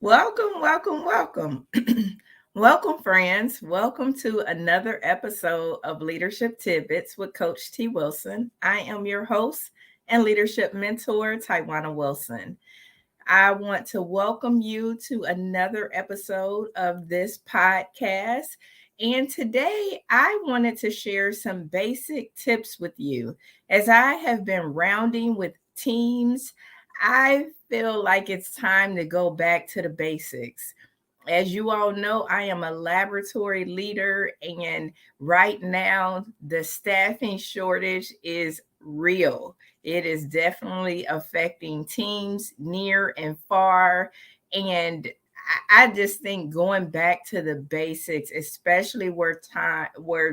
Welcome, welcome, welcome. Welcome, friends. Welcome to another episode of Leadership Tidbits with Coach T. Wilson. I am your host and leadership mentor, Tywauna Wilson. I want to welcome you to another episode of this podcast. And today I wanted to share some basic tips with you. As I have been rounding with teams, I feel like it's time to go back to the basics. As you all know, I am a laboratory leader, and right now the staffing shortage is real. It is definitely affecting teams near and far. And I just think going back to the basics, especially where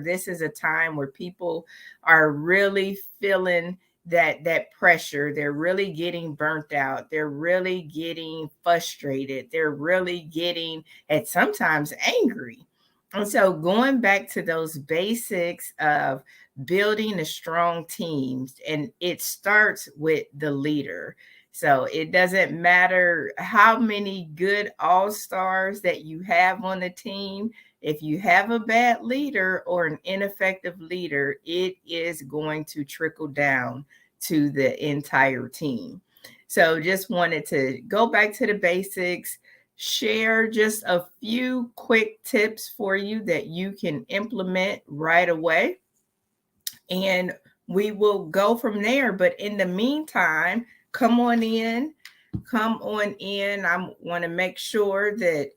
this is a time where people are really feeling that pressure, they're really getting burnt out, they're really getting frustrated, they're really getting at sometimes angry. And so going back to those basics of building a strong team, and it starts with the leader. So it doesn't matter how many good all-stars that you have on the team. If you have a bad leader or an ineffective leader, it is going to trickle down to the entire team. So just wanted to go back to the basics, share just a few quick tips for you that you can implement right away. And we will go from there. But in the meantime, come on in. Come on in. I want to make sure that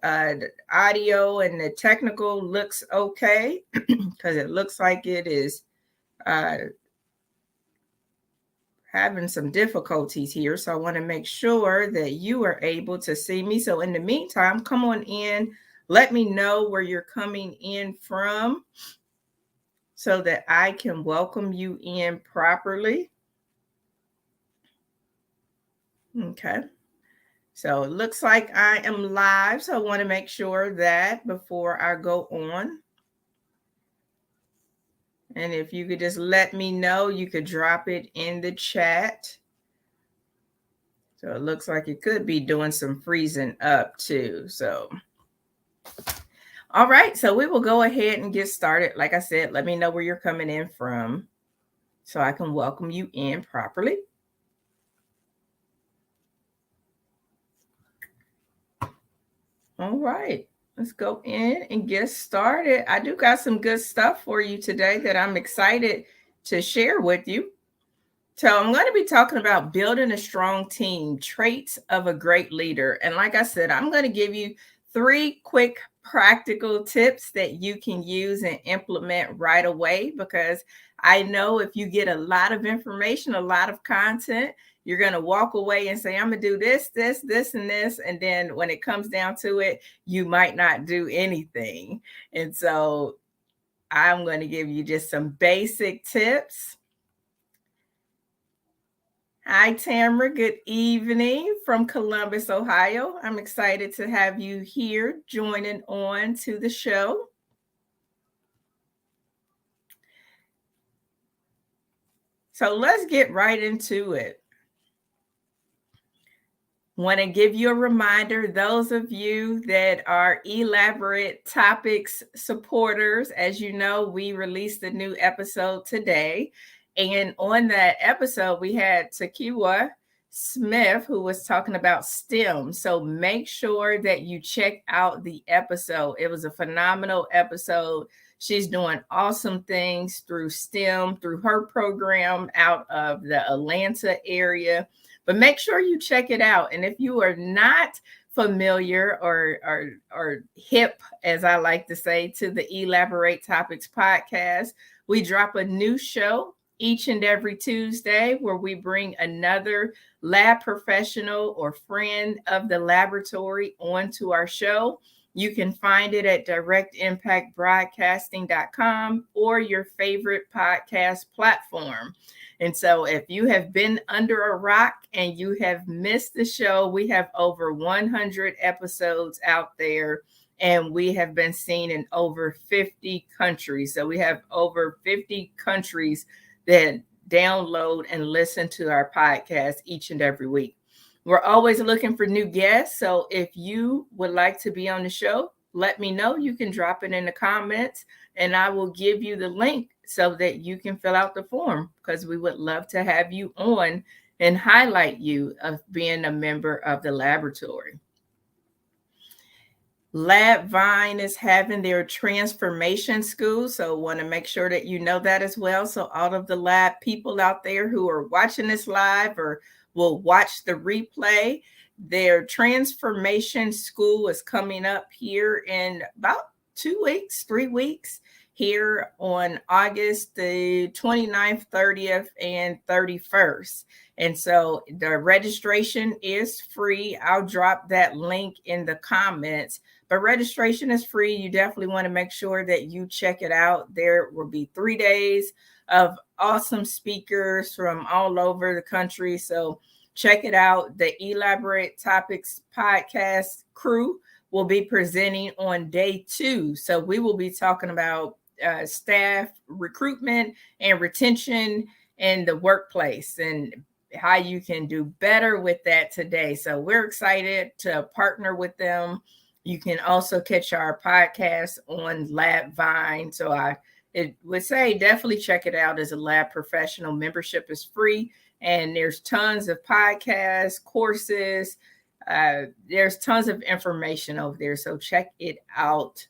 the audio and the technical looks okay because it looks like it is uh, having some difficulties here. So I want to make sure that you are able to see me. So in the meantime, come on in. Let me know where you're coming in from so that I can welcome you in properly. Okay. So it looks like I am live. So I want to make sure that before I go on. And if you could just let me know, you could drop it in the chat. So it looks like it could be doing some freezing up too. So, all right. So we will go ahead and get started. Like I said, let me know where you're coming in from so I can welcome you in properly. All right. Let's go in and get started. I do got some good stuff for you today that I'm excited to share with you. So, I'm going to be talking about building a strong team, traits of a great leader. And like I said, I'm going to give you 3 quick practical tips that you can use and implement right away because I know if you get a lot of information, a lot of content, you're going to walk away and say, I'm going to do this, this, this, and this. And then when it comes down to it, you might not do anything. And so I'm going to give you just some basic tips. Hi, Tamara. Good evening from Columbus, Ohio. I'm excited to have you here joining on to the show. So let's get right into it. Want to give you a reminder, those of you that are Elaborate Topics supporters, as you know, we released a new episode today. And on that episode, we had Tywauna Smith, who was talking about STEM. So make sure that you check out the episode. It was a phenomenal episode. She's doing awesome things through STEM, through her program out of the Atlanta area. But make sure you check it out. And if you are not familiar or hip, as I like to say, to the Elaborate Topics podcast, we drop a new show each and every Tuesday where we bring another lab professional or friend of the laboratory onto our show. You can find it at directimpactbroadcasting.com or your favorite podcast platform. And so if you have been under a rock and you have missed the show, we have over 100 episodes out there and we have been seen in over 50 countries. So we have over 50 countries that download and listen to our podcast each and every week. We're always looking for new guests. So if you would like to be on the show, let me know. You can drop it in the comments and I will give you the link so that you can fill out the form, because we would love to have you on and highlight you of being a member of the laboratory. Lab Vine is having their transformation school. So want to make sure that you know that as well. So all of the lab people out there who are watching this live or will watch the replay, their transformation school is coming up here in about 2 weeks, 3 weeks, here on August the 29th, 30th, and 31st. And so the registration is free. I'll drop that link in the comments, but registration is free. You definitely want to make sure that you check it out. There will be 3 days of awesome speakers from all over the country. So check it out. The Elaborate Topics podcast crew will be presenting on day 2. So we will be talking about staff recruitment and retention in the workplace and how you can do better with that today. So we're excited to partner with them. You can also catch our podcast on Lab Vine. So I would say definitely check it out as a lab professional. Membership is free, and there's tons of podcasts, courses. There's tons of information over there. So check it out.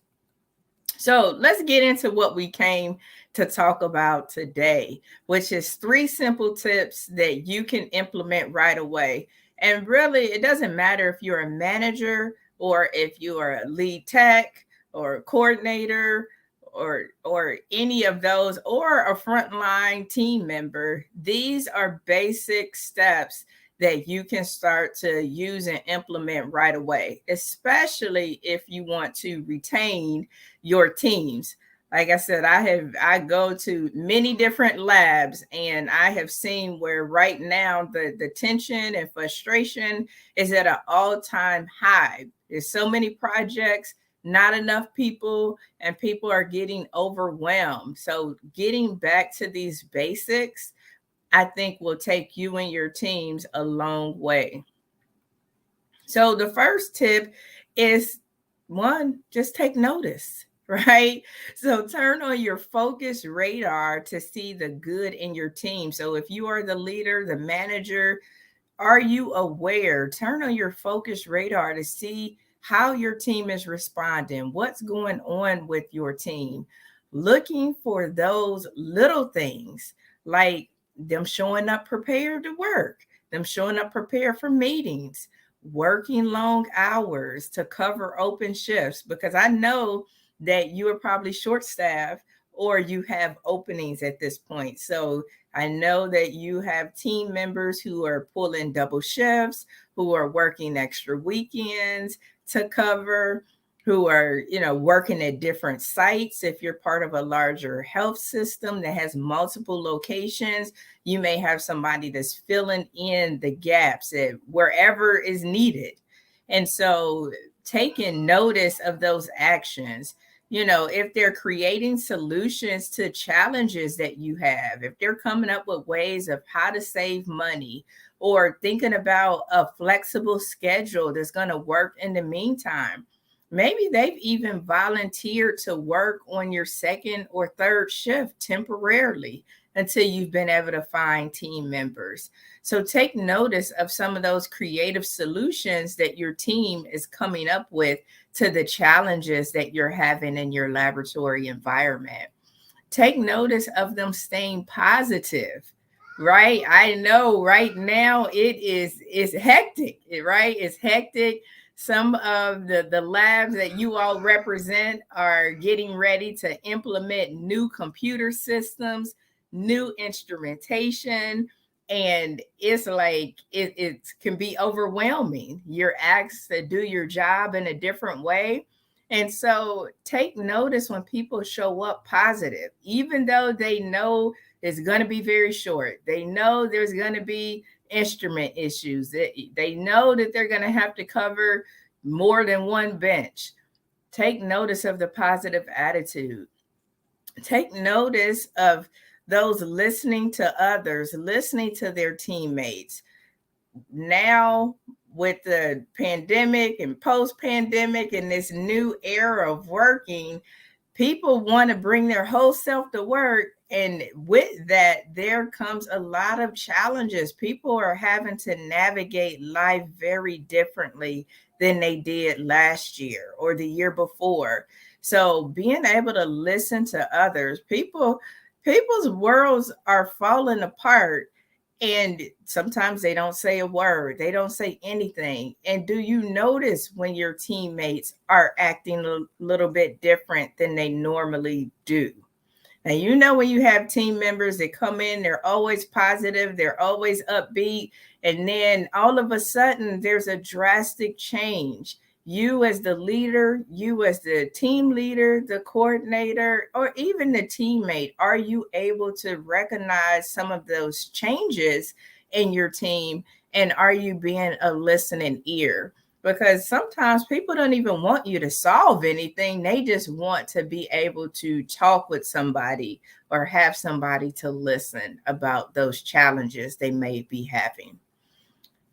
So let's get into what we came to talk about today, which is 3 simple tips that you can implement right away. And really, it doesn't matter if you're a manager or if you are a lead tech or a coordinator or any of those, or a frontline team member. These are basic steps that you can start to use and implement right away, especially if you want to retain your teams. Like I said, I go to many different labs, and I have seen where right now the tension and frustration is at an all-time high. There's so many projects, not enough people, and people are getting overwhelmed. So getting back to these basics, I think, will take you and your teams a long way. So the first tip is, 1, just take notice, right? So turn on your focus radar to see the good in your team. So if you are the leader, the manager, are you aware? Turn on your focus radar to see how your team is responding, what's going on with your team. Looking for those little things like them showing up prepared to work, them showing up prepared for meetings, working long hours to cover open shifts, because I know that you are probably short staffed or you have openings at this point. So I know that you have team members who are pulling double shifts, who are working extra weekends to cover, who are, working at different sites. If you're part of a larger health system that has multiple locations, you may have somebody that's filling in the gaps at wherever is needed. And so taking notice of those actions, if they're creating solutions to challenges that you have, if they're coming up with ways of how to save money, or thinking about a flexible schedule that's going to work in the meantime. Maybe they've even volunteered to work on your second or third shift temporarily until you've been able to find team members. So take notice of some of those creative solutions that your team is coming up with to the challenges that you're having in your laboratory environment. Take notice of them staying positive, right? I know right now it's hectic, right? It's hectic. Some of the labs that you all represent are getting ready to implement new computer systems, new instrumentation, and it's like it can be overwhelming. You're asked to do your job in a different way. And so take notice when people show up positive, even though they know it's going to be very short. They know there's going to be instrument issues. They know that they're going to have to cover more than one bench. Take notice of the positive attitude. Take notice of those listening to others, listening to their teammates. now with the pandemic and post-pandemic and this new era of working, people want to bring their whole self to work. And with that, there comes a lot of challenges. People are having to navigate life very differently than they did last year or the year before. So being able to listen to others, people's worlds are falling apart, and sometimes they don't say a word, they don't say anything. And do you notice when your teammates are acting a little bit different than they normally do? And you know, when you have team members that come in, they're always positive, they're always upbeat, and then all of a sudden there's a drastic change. You as the leader, you as the team leader, the coordinator, or even the teammate, are you able to recognize some of those changes in your team? And are you being a listening ear? Because sometimes people don't even want you to solve anything. They just want to be able to talk with somebody or have somebody to listen about those challenges they may be having.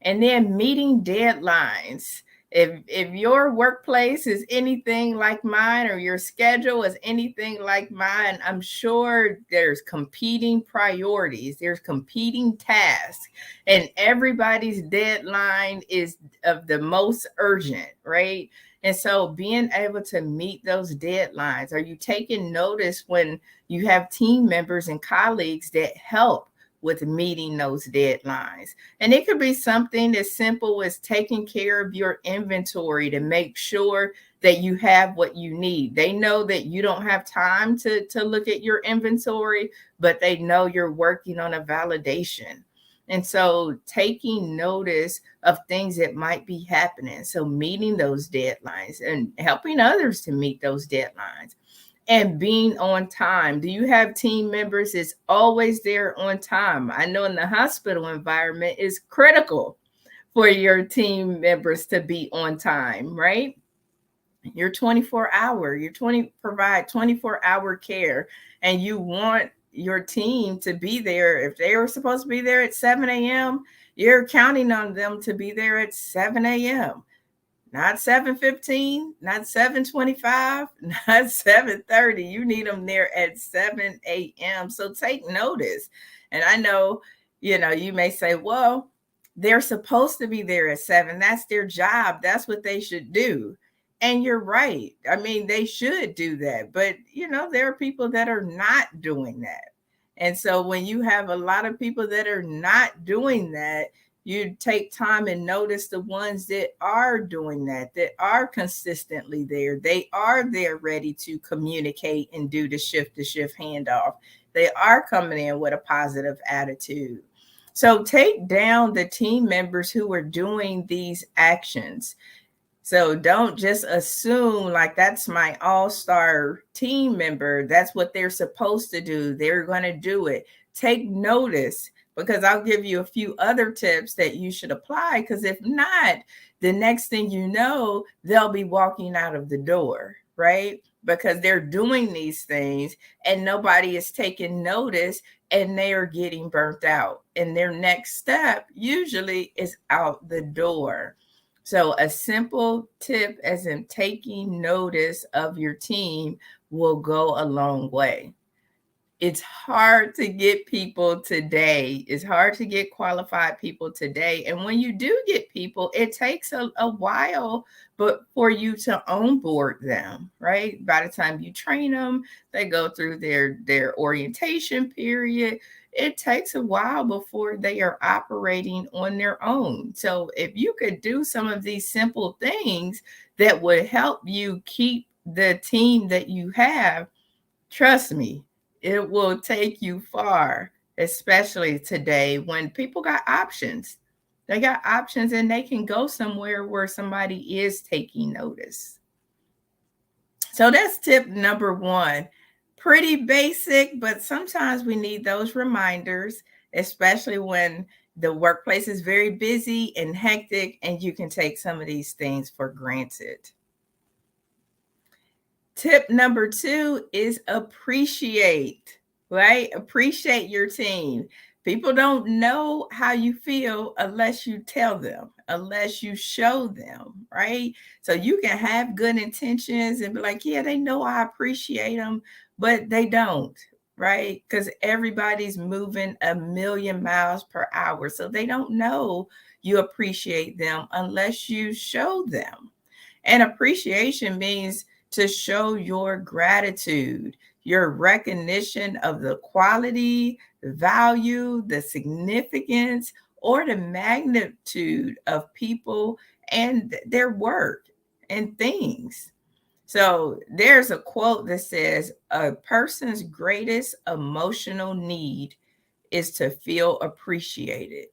And then meeting deadlines. If your workplace is anything like mine, or your schedule is anything like mine, I'm sure there's competing priorities, there's competing tasks, and everybody's deadline is of the most urgent, right? And so being able to meet those deadlines, are you taking notice when you have team members and colleagues that help with meeting those deadlines? And it could be something as simple as taking care of your inventory to make sure that you have what you need. They know that you don't have time to look at your inventory, but they know you're working on a validation. And so taking notice of things that might be happening. So meeting those deadlines and helping others to meet those deadlines. And being on time. Do you have team members that's always there on time? I know in the hospital environment is critical for your team members to be on time, right? You're 24-hour, provide 24-hour care, and you want your team to be there. If they were supposed to be there at 7 a.m., you're counting on them to be there at 7 a.m. Not 7:15, not 7:25, not 7:30. You need them there at 7 a.m. So take notice. And I know, you may say, well, they're supposed to be there at 7. That's their job. That's what they should do. And you're right. I mean, they should do that. But, there are people that are not doing that. And so when you have a lot of people that are not doing that, you take time and notice the ones that are doing that are consistently there. They are there ready to communicate and do the shift-to-shift handoff. They are coming in with a positive attitude. So take down the team members who are doing these actions. So don't just assume like that's my all-star team member. That's what they're supposed to do. They're going to do it. Take notice, because I'll give you a few other tips that you should apply. Because if not, the next thing you know, they'll be walking out of the door, right? Because they're doing these things and nobody is taking notice, and they are getting burnt out. And their next step usually is out the door. So a simple tip, as in taking notice of your team, will go a long way. It's hard to get people today. It's hard to get qualified people today. And when you do get people, it takes a while but for you to onboard them, right? By the time you train them, they go through their orientation period. It takes a while before they are operating on their own. So if you could do some of these simple things that would help you keep the team that you have, trust me, it will take you far, especially today when people got options. They got options and they can go somewhere where somebody is taking notice. So that's tip number 1. Pretty basic, but sometimes we need those reminders, especially when the workplace is very busy and hectic and you can take some of these things for granted. Tip number 2 is appreciate, right? Appreciate your team. People don't know how you feel unless you tell them, unless you show them, right? So you can have good intentions and be like, yeah, they know I appreciate them, but they don't, right? Because everybody's moving a million miles per hour. So they don't know you appreciate them unless you show them. And appreciation means to show your gratitude, your recognition of the quality, the value, the significance, or the magnitude of people and their work and things. So there's a quote that says, a person's greatest emotional need is to feel appreciated.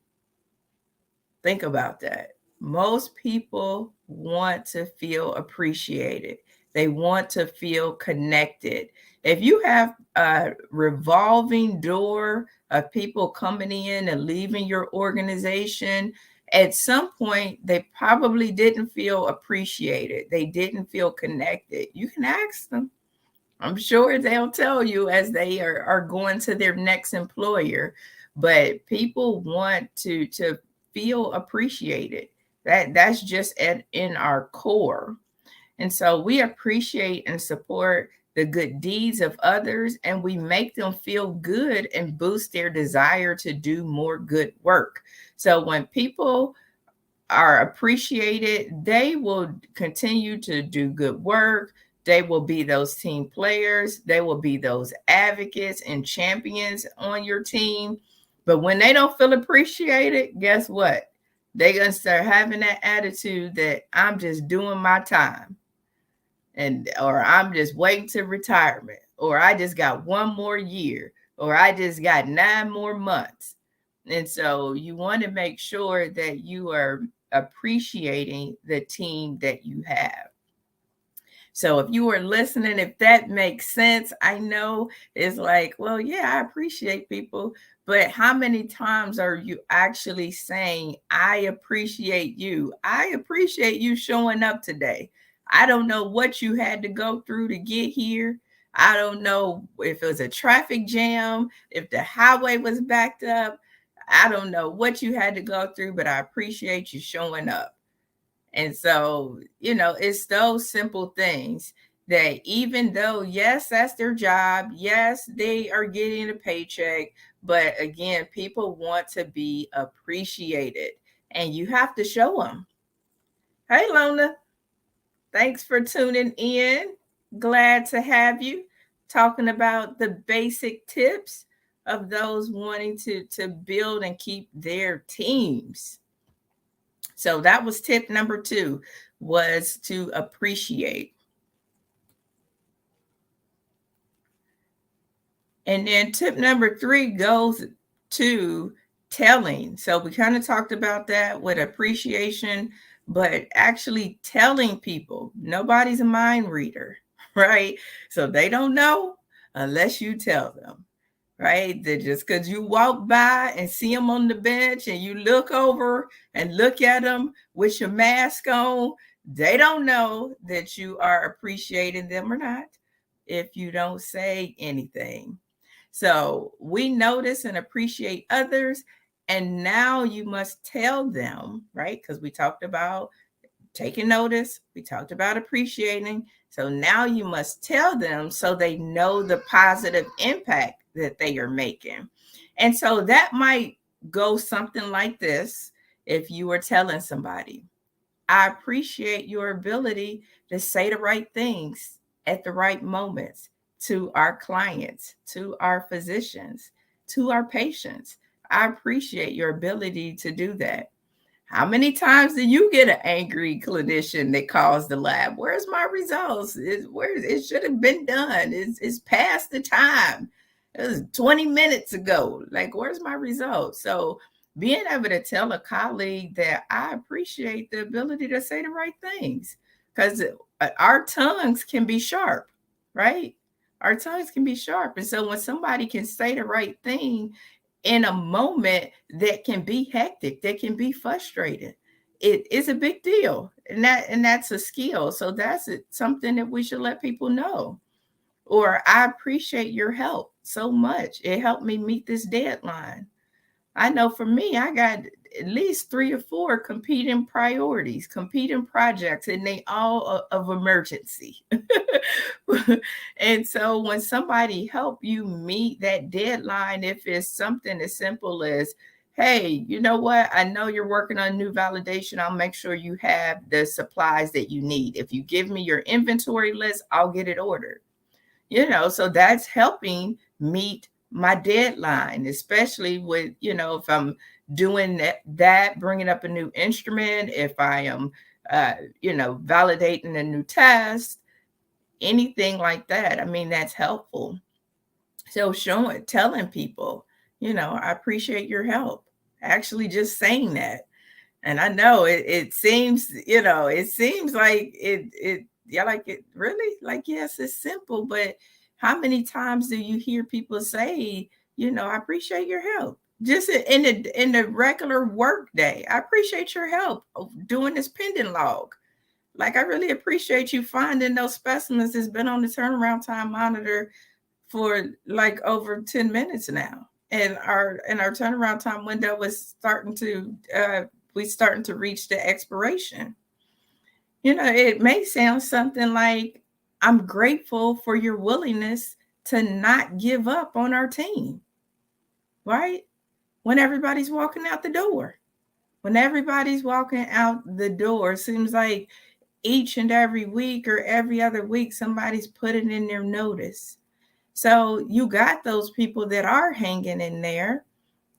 Think about that. Most people want to feel appreciated. They want to feel connected. If you have a revolving door of people coming in and leaving your organization, at some point they probably didn't feel appreciated. They didn't feel connected. You can ask them. I'm sure they'll tell you as they are going to their next employer, but people want to feel appreciated. That's just in our core. And so we appreciate and support the good deeds of others, and we make them feel good and boost their desire to do more good work. So when people are appreciated, they will continue to do good work. They will be those team players. They will be those advocates and champions on your team. But when they don't feel appreciated, guess what? They're going to start having that attitude that I'm just doing my time, and or I'm just waiting to retirement, or I just got one more year, or I just got 9 more months. And so you want to make sure that you are appreciating the team that you have. So if you are listening, if that makes sense, I know it's like, well, yeah, I appreciate people, but how many times are you actually saying, I appreciate you? I appreciate you showing up today. I don't know what you had to go through to get here. I don't know if it was a traffic jam, if the highway was backed up. I don't know what you had to go through, but I appreciate you showing up. And so, it's those simple things that even though, yes, that's their job, yes, they are getting a paycheck, but again, people want to be appreciated and you have to show them. Hey, Lona, thanks for tuning in. Glad to have you talking about the basic tips of those wanting to build and keep their teams. So that was tip number 2, was to appreciate. And then tip number 3 goes to telling. So we kind of talked about that with appreciation, but actually telling people. Nobody's a mind reader, right? So they don't know unless you tell them. Right? That just because you walk by and see them on the bench and you look over and look at them with your mask on, they don't know that you are appreciating them or not if you don't say anything. So we notice and appreciate others, and now you must tell them, right? Because we talked about taking notice, we talked about appreciating. So now you must tell them so they know the positive impact that they are making. And so that might go something like this. If you were telling somebody, I appreciate your ability to say the right things at the right moments to our clients, to our physicians, to our patients. I appreciate your ability to do that. How many times do you get an angry clinician that calls the lab? Where's my results? It should have been done. It's past the time. It was 20 minutes ago. Like, where's my results? So being able to tell a colleague that I appreciate the ability to say the right things, because our tongues can be sharp, right? Our tongues can be sharp. And so when somebody can say the right thing in a moment that can be hectic, that can be frustrating, it is a big deal. And that's a skill. So that's something that we should let people know. Or I appreciate your help so much. It helped me meet this deadline. I know for me, I got at least 3 or 4 competing priorities, competing projects, and they all of emergency. And so when somebody help you meet that deadline, if it's something as simple as, hey, you know what? I know you're working on new validation. I'll make sure you have the supplies that you need. If you give me your inventory list, I'll get it ordered. So that's helping meet my deadline, especially with, if I'm doing that bringing up a new instrument, if I am, validating a new test, anything like that. I mean, that's helpful. So telling people, I appreciate your help. Actually just saying that. And I know it seems, it seems like yeah, like it really, like, yes, it's simple, but how many times do you hear people say, I appreciate your help? Just in the regular work day. I appreciate your help doing this pending log. Like, I really appreciate you finding those specimens that's been on the turnaround time monitor for like over 10 minutes now. And our turnaround time window was starting to reach the expiration. It may sound something like, I'm grateful for your willingness to not give up on our team, right? When everybody's walking out the door. When everybody's walking out the door, it seems like each and every week or every other week, somebody's putting in their notice. So you got those people that are hanging in there,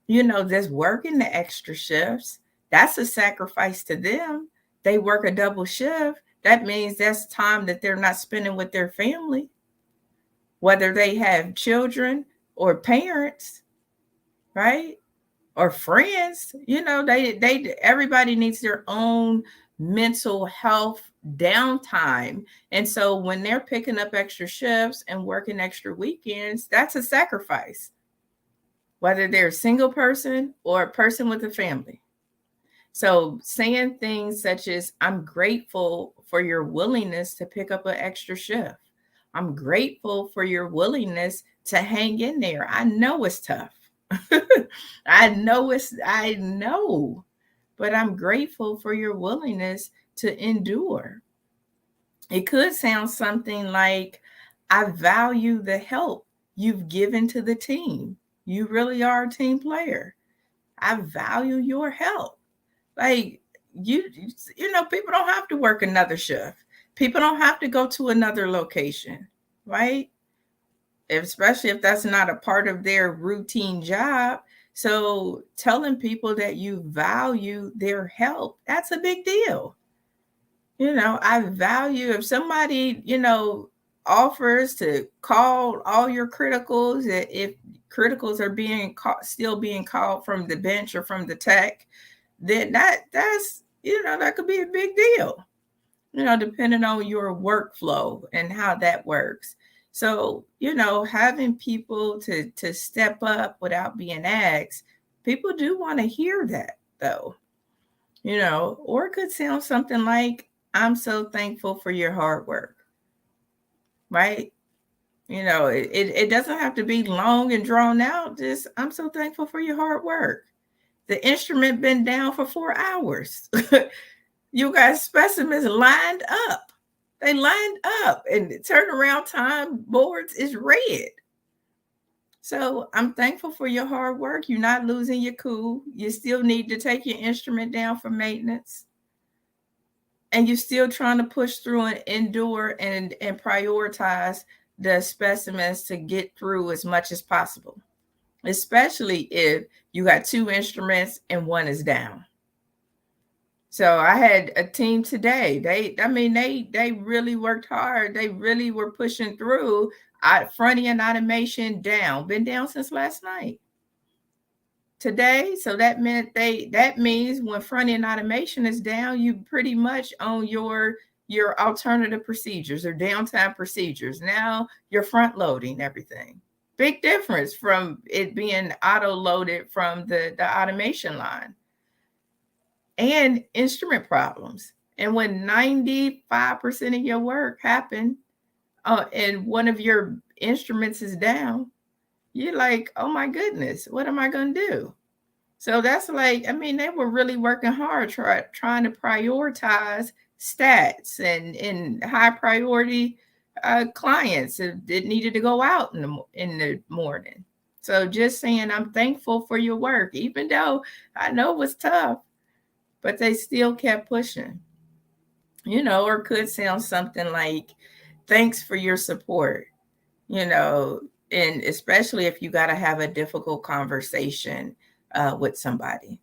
that's working the extra shifts. That's a sacrifice to them. They work a double shift. That means that's time that they're not spending with their family, whether they have children or parents, right? Or friends. Everybody needs their own mental health downtime. And so when they're picking up extra shifts and working extra weekends, that's a sacrifice, whether they're a single person or a person with a family. So saying things such as, I'm grateful for your willingness to pick up an extra shift. I'm grateful for your willingness to hang in there. I know it's tough. I know, but I'm grateful for your willingness to endure. It could sound something like, I value the help you've given to the team. You really are a team player. I value your help. Like, people don't have to work another shift. People don't have to go to another location, right? Especially if that's not a part of their routine job. So telling people that you value their help, that's a big deal. I value if somebody, offers to call all your criticals, if criticals are still being called from the bench or from the tech, then that's that could be a big deal, depending on your workflow and how that works. So, having people to step up without being asked, people do want to hear that though, or it could sound something like, I'm so thankful for your hard work, right? It doesn't have to be long and drawn out. Just, I'm so thankful for your hard work. The instrument been down for 4 hours. You got specimens lined up. They lined up, and the turnaround time boards is red. So I'm thankful for your hard work. You're not losing your cool. You still need to take your instrument down for maintenance. And you're still trying to push through and endure and prioritize the specimens to get through as much as possible, especially if you got 2 instruments and one is down. So I had a team today. They really worked hard. They really were pushing through. Front end automation down, been down since last night. Today, so that means when front end automation is down, you pretty much on your alternative procedures or downtime procedures. Now you're front loading everything. Big difference from it being auto loaded from the automation line. And instrument problems. And when 95% of your work happened and one of your instruments is down, you're like, oh my goodness, what am I going to do? So that's like, I mean, they were really working hard, trying to prioritize stats and high priority clients that needed to go out in the morning. So just saying, I'm thankful for your work, even though I know it was tough, but they still kept pushing, or could sound something like, thanks for your support, you know, and especially if you got to have a difficult conversation with somebody.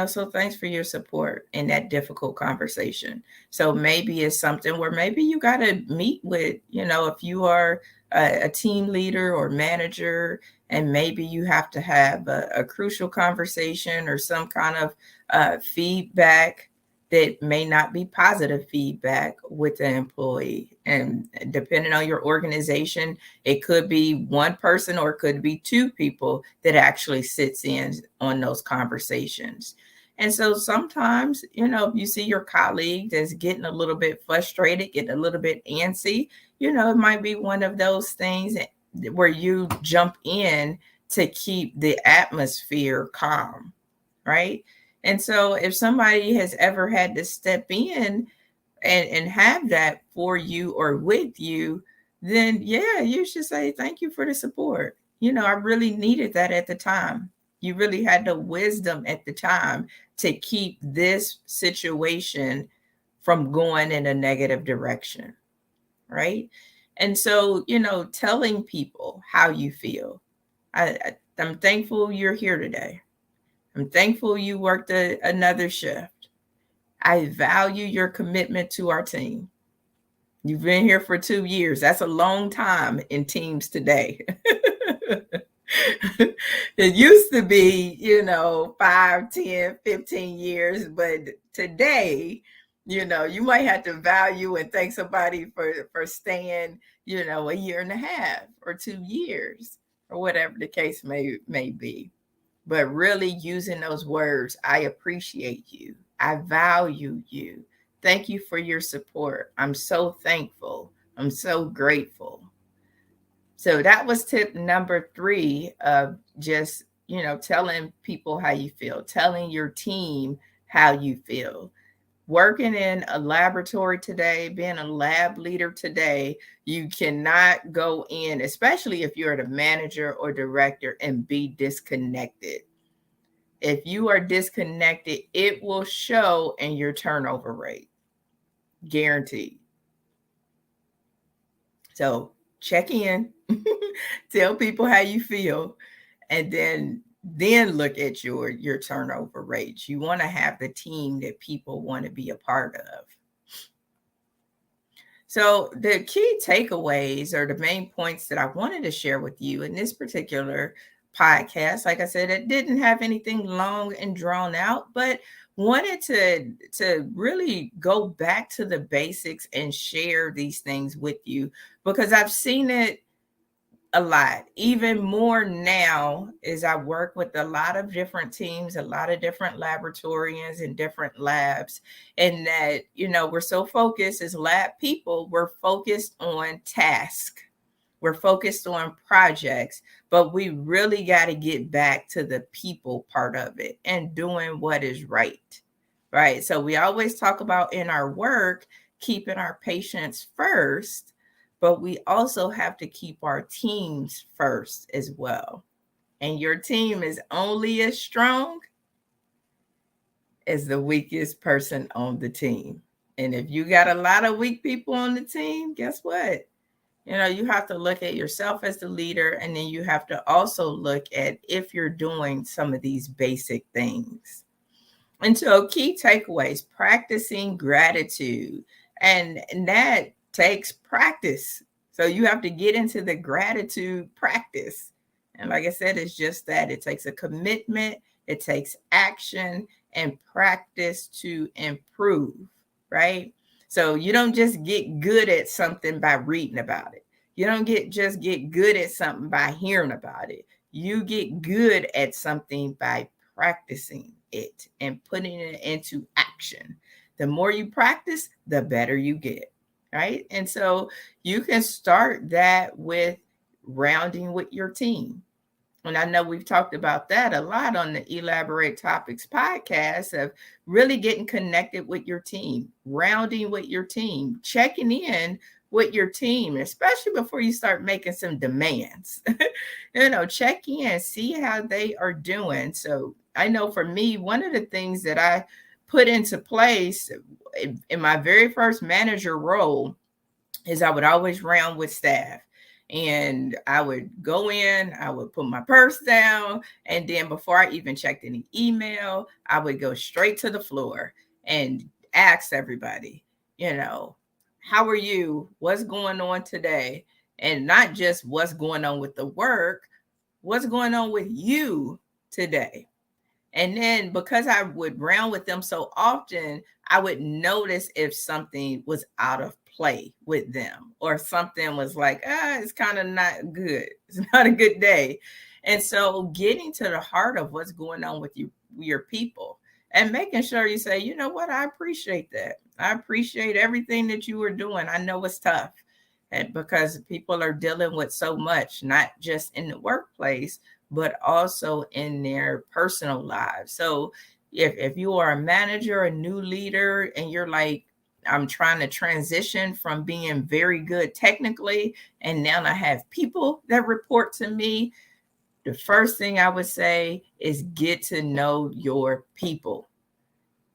So thanks for your support in that difficult conversation. So maybe it's something where maybe you got to meet with, if you are a team leader or manager, and maybe you have to have a crucial conversation or some kind of feedback that may not be positive feedback with the employee. And depending on your organization, it could be one person or it could be two people that actually sits in on those conversations. And so sometimes, if you see your colleague that's getting a little bit frustrated, getting a little bit antsy, it might be one of those things where you jump in to keep the atmosphere calm, right? And so if somebody has ever had to step in and have that for you or with you, then yeah, you should say, thank you for the support. I really needed that at the time. You really had the wisdom at the time to keep this situation from going in a negative direction, right? And so, telling people how you feel. I'm thankful you're here today. I'm thankful you worked another shift. I value your commitment to our team. You've been here for 2 years. That's a long time in teams today. It used to be, 5, 10, 15 years, but today, you might have to value and thank somebody for staying, a year and a half or 2 years or whatever the case may be. But really using those words, I appreciate you. I value you. Thank you for your support. I'm so thankful. I'm so grateful. So that was tip number 3 of just, telling people how you feel, telling your team how you feel. Working in a laboratory today, being a lab leader today, you cannot go in, especially if you're the manager or director, and be disconnected. If you are disconnected, it will show in your turnover rate. Guaranteed. So check in, tell people how you feel, and then look at your turnover rates. You want to have the team that people want to be a part of. So the key takeaways are the main points that I wanted to share with you in this particular podcast. Like I said, it didn't have anything long and drawn out, but wanted to really go back to the basics and share these things with you, because I've seen it a lot, even more now as I work with a lot of different teams, a lot of different laboratorians and different labs. And that, we're so focused as lab people, we're focused on task. We're focused on projects, but we really got to get back to the people part of it and doing what is right. Right. So we always talk about in our work, keeping our patients first, but we also have to keep our teams first as well. And your team is only as strong as the weakest person on the team. And if you got a lot of weak people on the team, guess what? You have to look at yourself as the leader, and then you have to also look at if you're doing some of these basic things. And so key takeaways, practicing gratitude, and that takes practice. So you have to get into the gratitude practice. And like I said, it's just that. It takes a commitment, it takes action and practice to improve, right? So you don't just get good at something by reading about it. You don't just get good at something by hearing about it. You get good at something by practicing it and putting it into action. The more you practice, the better you get, right? And so you can start that with rounding with your team. And I know we've talked about that a lot on the Elaborate Topics podcast of really getting connected with your team, rounding with your team, checking in with your team, especially before you start making some demands. Check in, see how they are doing. So I know for me, one of the things that I put into place in my very first manager role is I would always round with staff. And I would go in, I would put my purse down, and then before I even checked any email, I would go straight to the floor and ask everybody, how are you? What's going on today? And not just what's going on with the work, what's going on with you today? And then because I would round with them so often, I would notice if something was out of play with them or something was like, it's kind of not good. It's not a good day. And so getting to the heart of what's going on with you, your people, and making sure you say, you know what, I appreciate that. I appreciate everything that you were doing. I know it's tough. And because people are dealing with so much, not just in the workplace, but also in their personal lives. So if you are a manager, a new leader, and you're like, I'm trying to transition from being very good technically, and now I have people that report to me, the first thing I would say is get to know your people.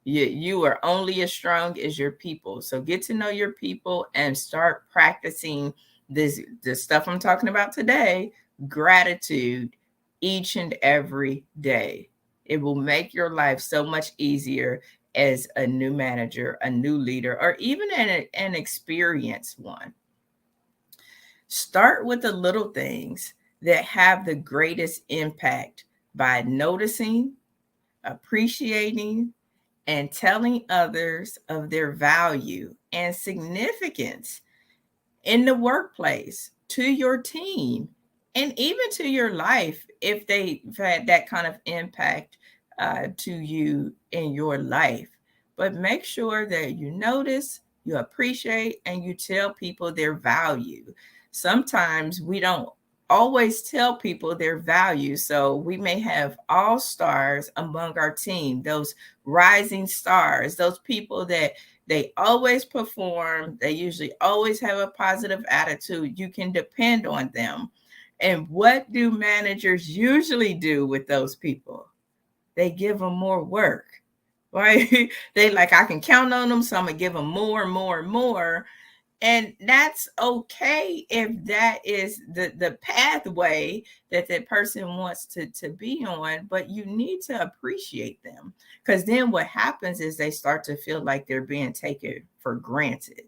You are only as strong as your people. So get to know your people and start practicing this stuff I'm talking about today, gratitude, each and every day. It will make your life so much easier as a new manager, a new leader, or even an experienced one. Start with the little things that have the greatest impact by noticing, appreciating, and telling others of their value and significance in the workplace, to your team, and even to your life if they've had that kind of impact to you in your life. But make sure that you notice, you appreciate, and you tell people their value. Sometimes we don't always tell people their value. So we may have all stars among our team, those rising stars, those people that they always perform. They usually always have a positive attitude. You can depend on them. And what do managers usually do with those people? They give them more work, right? They like, I can count on them, so I'm going to give them more and more and more. And that's okay if that is the pathway that that person wants to be on, but you need to appreciate them, because then what happens is they start to feel like they're being taken for granted,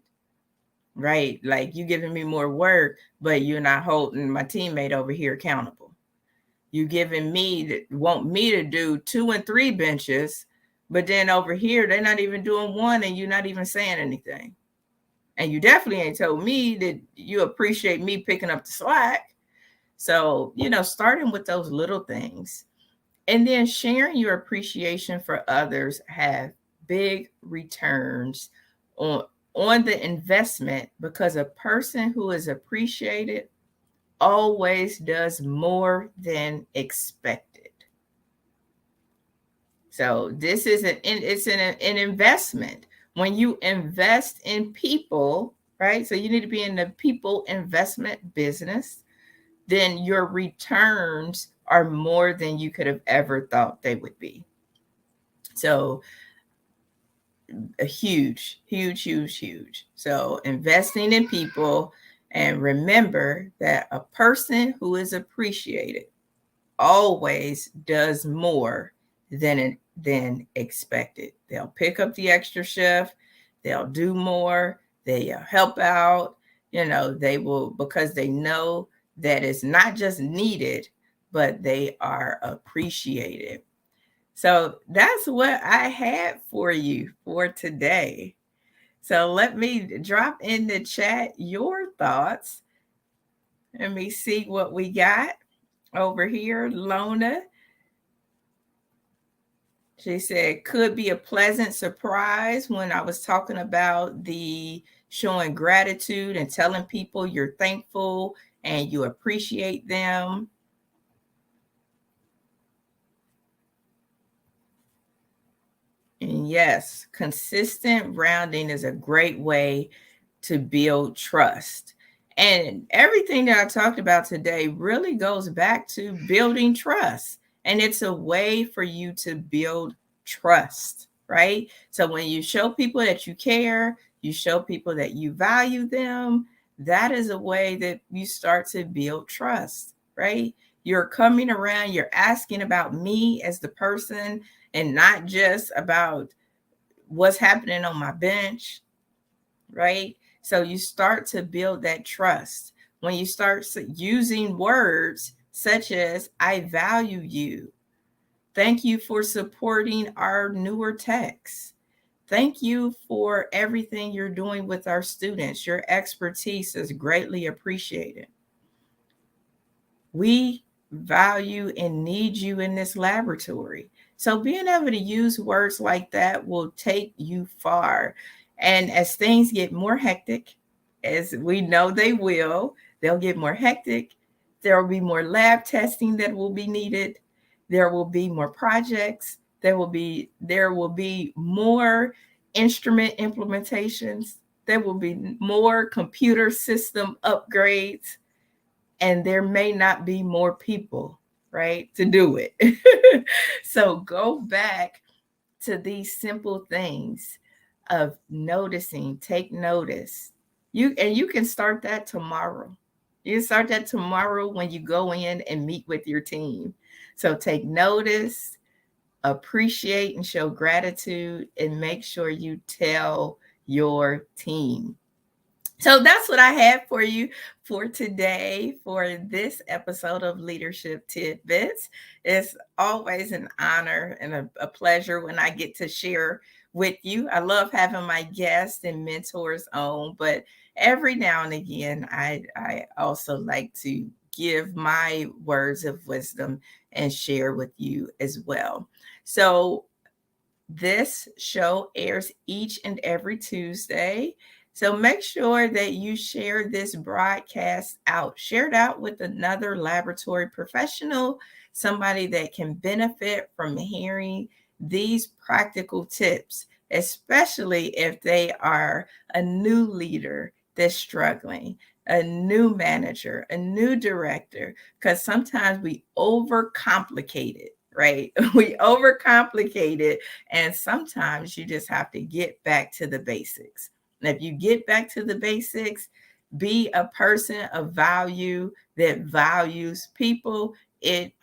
right? Like, you giving me more work, but you're not holding my teammate over here accountable. You giving me want me to do 2 and 3 benches, but then over here they're not even doing one, and you're not even saying anything. And you definitely ain't told me that you appreciate me picking up the slack. So, starting with those little things and then sharing your appreciation for others have big returns on the investment, because a person who is appreciated always does more than expected. So this is an investment. When you invest in people, right? So you need to be in the people investment business, then your returns are more than you could have ever thought they would be. So a huge, huge, huge, huge. So investing in people, and remember that a person who is appreciated always does more than expected. They'll pick up the extra shift, they'll do more, they'll help out, they will, because they know that it's not just needed, but they are appreciated. So that's what I had for you for today. So let me drop in the chat your thoughts. Let me see what we got over here. Lona, she said, could be a pleasant surprise when I was talking about the showing gratitude and telling people you're thankful and you appreciate them. And yes, consistent rounding is a great way to build trust. And everything that I talked about today really goes back to building trust. And it's a way for you to build trust, right? So when you show people that you care, you show people that you value them, that is a way that you start to build trust, right? You're coming around, you're asking about me as the person and not just about what's happening on my bench, right? So you start to build that trust when you start using words such as, I value you. Thank you for supporting our newer texts. Thank you for everything you're doing with our students. Your expertise is greatly appreciated. We value and need you in this laboratory. So being able to use words like that will take you far. And as things get more hectic, as we know they will, they'll get more hectic. There will be more lab testing that will be needed. There will be more projects. There will be more instrument implementations. There will be more computer system upgrades, and there may not be more people, right, to do it. So go back to these simple things of noticing, take notice. You can start that tomorrow. You can start that tomorrow when you go in and meet with your team. So take notice, appreciate and show gratitude, and make sure you tell your team. So that's what I have for you for today for this episode of Leadership Tidbits. It's always an honor and a pleasure when I get to share with you. I love having my guests and mentors on, but every now and again, I also like to give my words of wisdom and share with you as well. So this show airs each and every Tuesday. So make sure that you share this broadcast out. Share it out with another laboratory professional, somebody that can benefit from hearing these practical tips, especially if they are a new leader that's struggling, a new manager, a new director, because sometimes we overcomplicate it, right? We overcomplicate it, and sometimes you just have to get back to the basics. And if you get back to the basics, be a person of value that values people,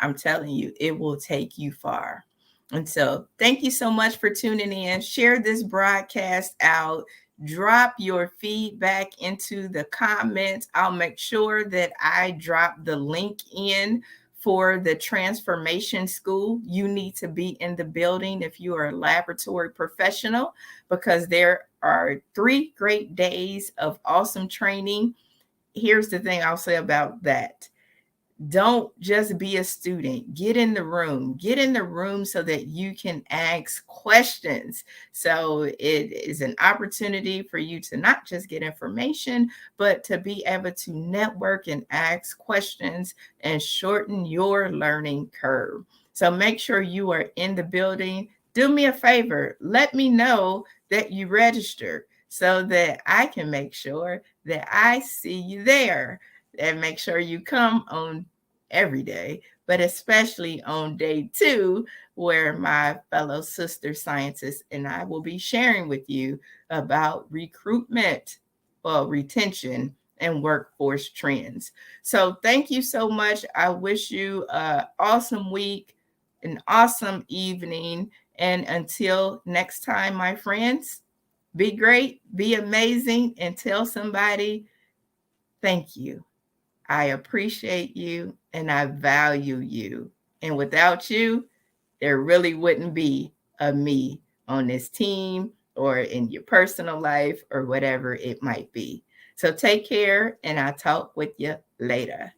I'm telling you, it will take you far. And so thank you so much for tuning in. Share this broadcast out. Drop your feedback into the comments. I'll make sure that I drop the link in for the transformation school. You need to be in the building if you are a laboratory professional, because there are 3 great days of awesome training. Here's the thing I'll say about that. Don't just be a student. Get in the room. Get in the room so that you can ask questions. So it is an opportunity for you to not just get information, but to be able to network and ask questions and shorten your learning curve. So make sure you are in the building. Do me a favor. Let me know that you registered so that I can make sure that I see you there. And make sure you come on every day, but especially on day 2, where my fellow sister scientists and I will be sharing with you about recruitment, retention, and workforce trends. So thank you so much. I wish you an awesome week, an awesome evening, and until next time, my friends, be great, be amazing, and tell somebody thank you. I appreciate you and I value you. And without you, there really wouldn't be a me on this team or in your personal life or whatever it might be. So take care, and I'll talk with you later.